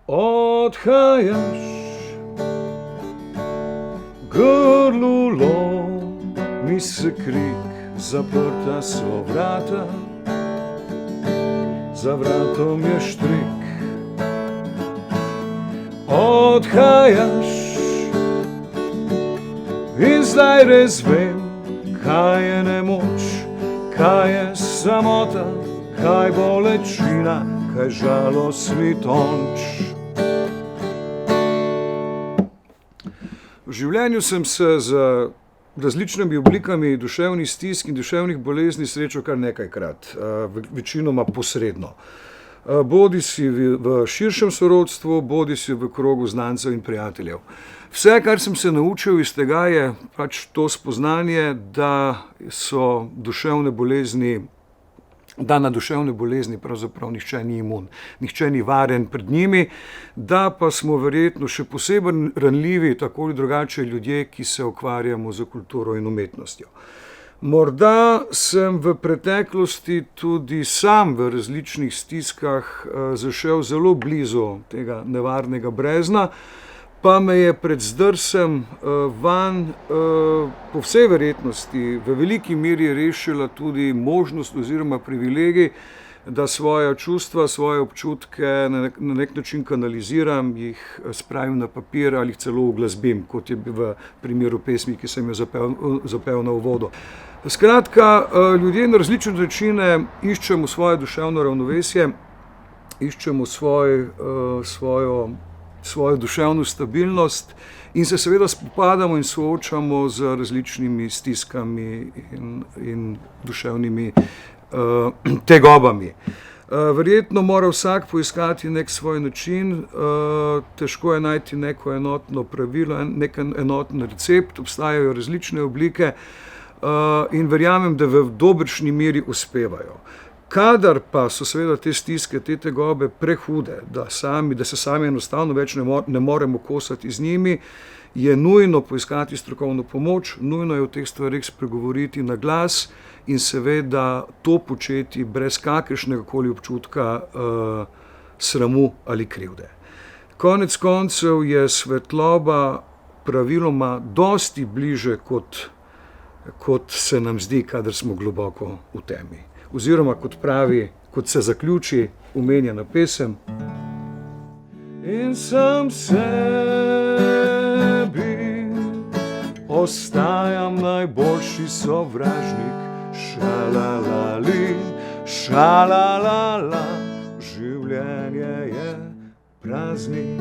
Odhajaš, grlu lomi se krik, zaprta so vrata, za vratom je štrik. Odhajaš in zdaj res vem, kaj je nemoč, kaj je samota, kaj bolečina, kaj žalostni tonč. V življenju sem se z različnimi oblikami duševnih stisk in duševnih bolezni srečal kar nekajkrat, večinoma posredno. Bodi si v širšem sorodstvu, bodi si v krogu znancev in prijateljev. Vse, kar sem se naučil iz tega, je pač to spoznanje, da so duševne bolezni, da na duševne bolezni pravzaprav nihče ni imun, nihče ni varen pred njimi, da pa smo verjetno še posebej ranljivi, tako ali drugače ljudje, ki se ukvarjamo z kulturo in umetnostjo. Morda sem v preteklosti tudi sam v različnih stiskah zašel zelo blizu tega nevarnega brezna, pa me je pred zdrsem vanj po vsej verjetnosti v veliki meri rešila tudi možnost oziroma privilegij, da svoja čustva, svoje občutke na nek način kanaliziram, jih spravim na papir ali jih celo uglasbim, kot je v primeru pesmi, ki sem jo zapel na uvodu. Skratka, ljudje na različne načine iščemo svoje duševno ravnovesje, iščemo svojo duševno stabilnost in se seveda spopadamo in soočamo z različnimi stiskami in duševnimi tegobami. Verjetno mora vsak poiskati nek svoj način, težko je najti neko enotno pravilo, nek enoten recept, obstajajo različne oblike in verjamem, da v dobršni meri uspevajo. Kadar pa so seveda te stiske, te tegobe prehude, da se sami enostavno več ne moremo kosati z njimi, je nujno poiskati strokovno pomoč, nujno je o teh stvareh spregovoriti na glas in seveda to početi brez kakršnega koli občutka sramu ali krivde. Konec koncev je svetloba praviloma dosti bliže, kot se nam zdi, kadar smo globoko v temi. Oziroma, kot se zaključi omenjena pesem. In sam sebi ostajam najboljši sovražnik, šalalali, šalalala, življenje je praznik.